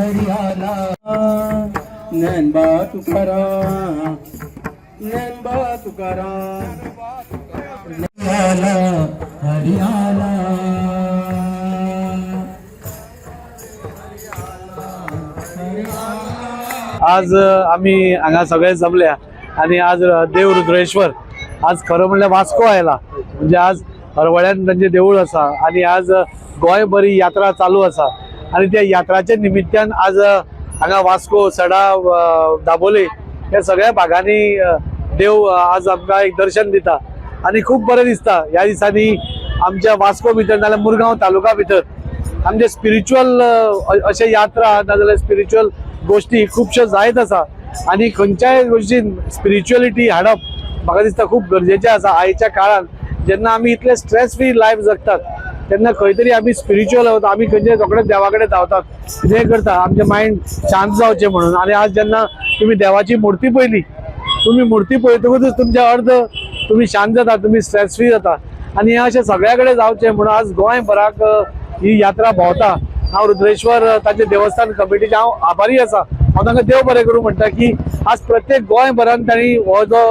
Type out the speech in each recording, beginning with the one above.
हरियाला ज्ञानबा तुकाराम ज्ञानबा तुकाराम हरियाला हरियाला आज आम्ही हांगा सगळे जमल्या आणि आज देव रुद्रेश्वर आज खरं म्हणल्यार वास्को आयला म्हणजे आज हरवळ्यान तांचे देऊळ आसा आणि आज गोंय बरी यात्रा चालू आसा आणि त्या यात्राच्या निमित्तान आज हांगा वास्को सडा दाबोले या सगळ्या भागांनी देव आज आमकां एक दर्शन दिता आणि खूप बरें दिसता। ह्या दिसांनी आमच्या वास्को भितर नाल्यार मुरगांव तालुका भितर आमचे स्पिरिच्युअल अशे यात्रा नाजाल्यार स्पिरिच्युअल गोष्टी खूपश्यो जायत आसा आणि खंयच्याय गोष्टीन स्पिरिच्युअलिटी हाडप म्हाका दिसता खूप गरजेचें आसा। आयच्या काळान जेन्ना आमी इतले स्ट्रेस फ्री लायफ जगतात तेन्ना खंय तरी आमी स्पिरिच्युअल वता, आमी खंयचे रोखडेच देवा कडेन धांवतात, कितें करता आमचें मायंड शांत जावचें म्हणून। आणि आज जेन्ना तुमी देवाची मुर्ती पयली, तुमी मुर्ती पळयतकूच तुमचे अर्ध तुमी शांत जाता, तुमी स्ट्रेस फ्री जाता आणि हें अशें सगळ्या कडेन जावचें म्हणून आज गोंयभराक ही यात्रा भोंवता। हांव रुद्रेश्वर ताचे देवस्थान कमिटीचे हांव आभारी आसा। हांव तांकां देव बरें करूं म्हणटा की आज प्रत्येक गोंयभरान तांणी हो जो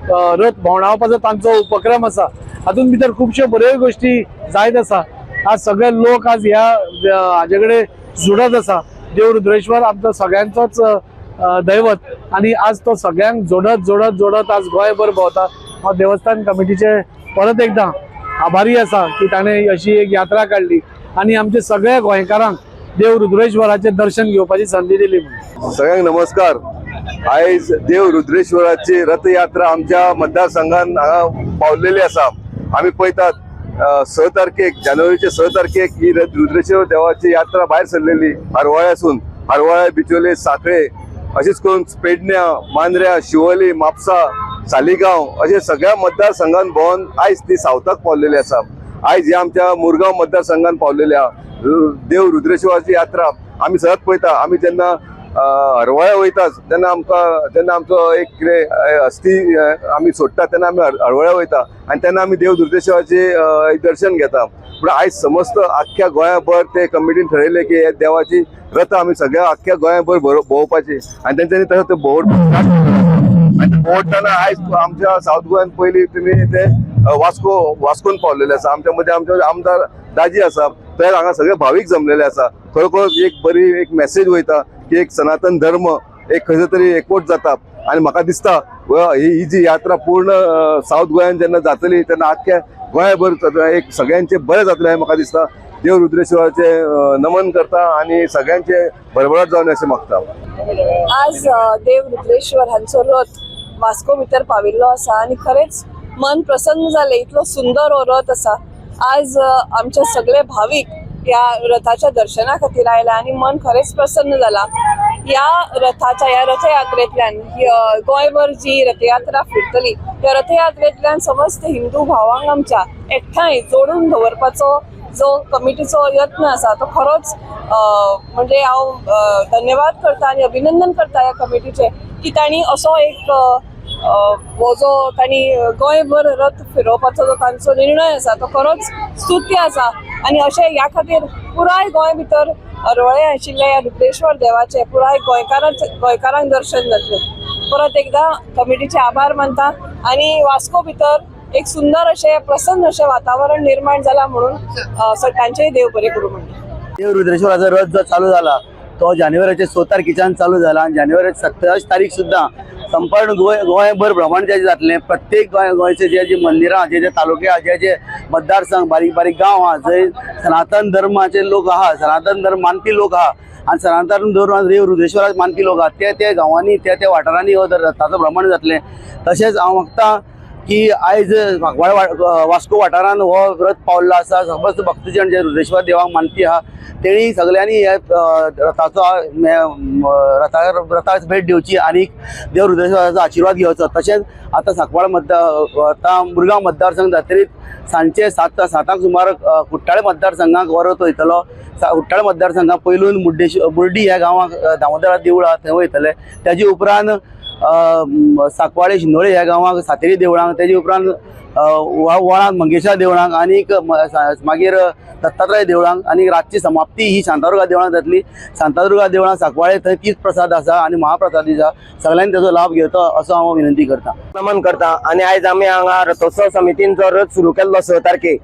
रथ भोंवडावपाचो तांचो उपक्रम आसा, हातूंत भितर खुबश्यो बऱ्यो गोष्टी जायत आसा। आज सगळे लोक आज ह्या हाजे कडेन जुडत आसा। देव रुद्रेश्वर आमचो सगळ्यांचोच दैवत आणि आज तो सगळ्यांक जोडत जोडत जोडत आज गोंयभर भोंवता। हांव देवस्थान कमिटीचे परत एकदां आभारी आसा की ताणें अशी एक यात्रा काडली आणि आमच्या सगळ्या गोंयकारांक देव रुद्रेश्वराचे दर्शन घेवपाची संधी दिली। सगळ्यांक नमस्कार। आयज देव रुद्रेश्वराची रथयात्रा आमच्या मतदारसंघात पावलेली आसा। आम्ही पळयतात 6 तारखेक जानेवारीचे 6 तारखेक ही रुद्रेश्वर देवाची यात्रा भायर सरलेली हरवळ्यासून। हरवळ्या बिचोले साखळे अशेंच करून पेडण्या मांद्र्या शिवोली म्हापसा सालिगांव अशे सगळ्या मतदारसंघात भोंवन आयज ती सावथाक पावलेली आसा। आयज ह्या आमच्या मुरगांव मतदारसंघात पावलेल्या देव रुद्रेश्वराची यात्रा आमी सदांच पळयता। आमी जेन्ना हरवळ्या वयतात तेन्ना आमचो एक कितें अस्थी आमी सोडटा तेन्ना आमी हरवळ्या वयता आनी तेन्ना आमी देव रुद्रेश्वराचे दर्शन घेता। पूण आयज समस्त आख्ख्या गोंयाभर ते कमिटीन ठरयलें की हे देवाची रथ आमी सगळ्या आख्ख्या गोंयाभर भोंवपाची आणि तेंच्यांनी तसो ते भोंवतना आयज आमच्या सावथ गोंयान पयलीं तुमी ते वास्कोन पावलेले आसा। आमच्या मध्ये आमचे आमदार दाजी आसा, तर हांगा सगळे भावीक जमलेले आसा। खरोखर एक बरी एक मेसेज वयता की एक सनातन धर्म एक खंय तरी एकवट जाता आणि म्हाका दिसता ही जी यात्रा पूर्ण सावथ गोंयान जेन्ना जातली तेन्ना आख्ख्या गोंयभर एक सगळ्यांचे बरें जातलें अशें म्हाका दिसता। देव रुद्रेश्वराचे नमन करता आणि सगळ्यांचे भरभराट जावन अशें मागता। आज देव रुद्रेश्वर हांचो रथ वास्को भितर पाविल्लो आसा आणि खरेंच मन प्रसन्न जाले। इतलो सुंदर हो रथ आसा। आज आमचे सगळे भाविक या रथाच्या दर्शना खातीर आयला आणि मन खरेंच प्रसन्न जाला। या रथयात्रेंतल्यान गोंयभर जी रथयात्रा फिरतली त्या रथयात्रेंतल्यान समस्त हिंदू भावांक आमच्या एकठांय जोडून दवरपाचो जो कमिटीचो यत्न आसा तो खरोच म्हणजे हांव धन्यवाद करता आणि अभिनंदन करता ह्या कमिटीचे की तांणी असो एक हो जो तांणी गोंयभर रथ फिरोवपाचो जो तांचो निर्णय आसा तो खरोच स्तुत्य आसा। आणि अशें ह्या खातीर पुराय गोंय भितर हरवळे आशिल्ल्या ह्या रुद्रेश्वर देवाचे पुराय गोंयकारांक दर्शन जातले। परत एकदा कमिटीचे आभार मानता आणि वास्को भितर एक सुंदर अशें प्रसन्न अशें वातावरण निर्माण जाला म्हणून तांचेय देव बरें करूं म्हणटा। देव रुद्रेश्वराचो रथ जो चालू जाला तो जानेवारीचे 6 तारखेच्यान चालू जाला आणि जानेवारी 27 तारीख सुद्धा संपूर्ण गोंयभर भ्रमण जे जातलें। प्रत्येक गोंयचे जे मंदिरां जे तालुके जे मतदारसंघ बारीक बारीक गांव आहा जंय सनातन धर्माचे लोक आहा, सनातन धर्म मानपी लोक आहा आणि सनातन धर्म देव रुद्रेश्वराक मानपी लोक आहा ते गांवांनी त्या वाठारांनी हो रथाचो भ्रमण जातलें। तशेंच हांव मागता की आयज वास्को वाठारान हो रथ पावल्लो आसा। समस्त भक्तजन जे रुद्रेश्वर देवाक मानपी आहा तेणी सगळ्यांनी हे रथाक भेट दिवची आणि देव रुद्रेश्वराचो आशीर्वाद घेवचो। तशेंच आतां सांकवाळ आतां मुरगांव मतदारसंघ जातरीत सांजचे 7 सुमार कुट्टाळे मतदारसंघाक हो रथ वयतलो। कुट्टाळे मतदारसंघाक पयलून मुर्डी ह्या गांवांक दामोदरा देवूळ आहा थंय वयतले। ताजे उपरांत सांकवाळे शिंदोळे ह्या गांवांक सातेरी देवळांक, ताजे उपरांत वळांक मंगेशा देवळांक आनीक मागीर दत्तात्रय देवळांक आनी रातची समाप्ती ही शांतादुर्गा देवळांत जातली. शांतादुर्गा देवळांत सांकवाळे थंय तीच प्रसाद आसा आनी महाप्रसाद आसा. सगळ्यांनी तेजो लाभ घेवचो असो हांव विनंती करता. नमन करता. आणि आयज आमी हांगा रथोत्सव समितीन जो रथ सुरू केल्लो 6 तारखेक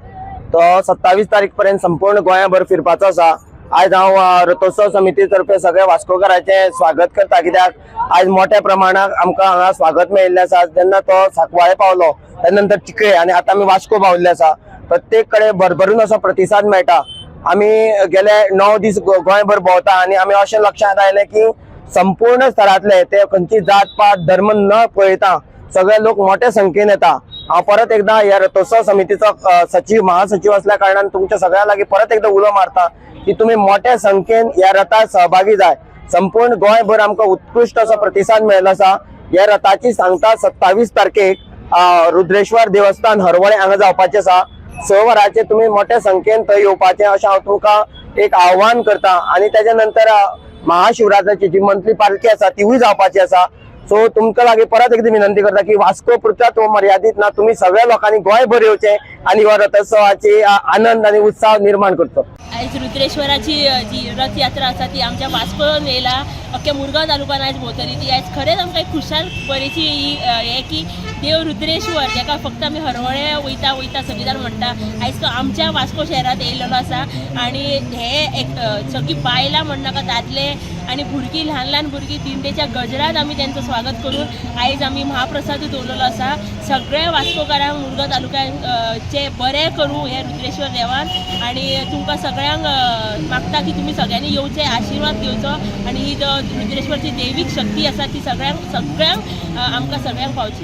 तो 27 तारीख पर्यंत संपूर्ण गोंयभर फिरपाचो आसा. आयज हांव रथोत्सव समिती तर्फे सगळे वास्कोकारांचे स्वागत करता, कित्याक आयज मोठ्या प्रमाणात आमकां हांगा स्वागत मेळिल्लें आसा. जेन्ना तो सांकवाळे पावलो त्या नंतर चिखळे आनी आतां आमी वास्को पाविल्ले आसा. प्रत्येक कडेन भरभरून असो प्रतिसाद मेळटा. आमी गेले 9 दीस गोंयभर भोंवता आनी आमी अशें लक्षांत आयलें की संपूर्ण स्तरांतले ते खंयची जात पात धर्म न पळयता सगळे लोक मोठ्या संख्येन येता. हांव परत एकदा ह्या रथोत्सव समितीचो सचिव महासचिव असल्या कारणान तुमच्या सगळ्या लागीं परत एकदा उलो मारता की तुम्ही मोठ्या संख्येन ह्या रथात सहभागी जाय. संपूर्ण गोंयभर आमकां उत्कृश्ट असो प्रतिसाद मेळिल्लो आसा. ह्या रथाची सांगता 27 तारखेक रुद्रेश्वर देवस्थान हरवळे हांगा जावपाचें आसा. 6 वरांचेर तुम्ही मोठ्या संख्येन थंय येवपाचें अशें हांव तुमकां एक आव्हान करता. आनी तेच्या नंतर महाशिवरात्राची जी मंथली पालखी आसा तीवूय जावपाची आसा. सो तुमकां लागीं परत एकदा विनंती करता की वास्को पुरतात तो मर्यादीत ना, तुम्ही सगळ्या लोकांनी गोंयभर येवचें आनी ह्या रथोत्सवाची आनंद आनी उत्साह निर्माण करचो. आयज रुद्रेश्वराची जी रथ यात्रा आसा ती आमच्या वास्कोन येयला. अख्ख्या मुरगांव तालुक्यान आयज भोंवतली ती आयज खरेंच आमकां एक खुशाल बरेची हे की देव रुद्रेश्वर जेका फक्त आमी हरवळे वयता सगळीं जाण म्हणटा, आयज तो आमच्या वास्को शहरात येयल्लो आसा. आनी हे एक सगळीं बायलां म्हणनाका दादले आनी भुरगीं ल्हान भुरगीं दिंडेच्या गजरात आमी तेंचो स्वागत करून आयज आमी महाप्रसाद दवरलेलो आसा. सगळे वास्कोकारांक मुरगांव तालुक्यान चे बरें करूं हे रुद्रेश्वर देवान. आनी तुमकां सगळ्यांक मागता की तुमी सगळ्यांनी येवचे, आशिर्वाद घेवचो आनी ही जो रुद्रेश्वरची दैवीक शक्ती आसा ती सगळ्यांक आमकां सगळ्यांक पावची.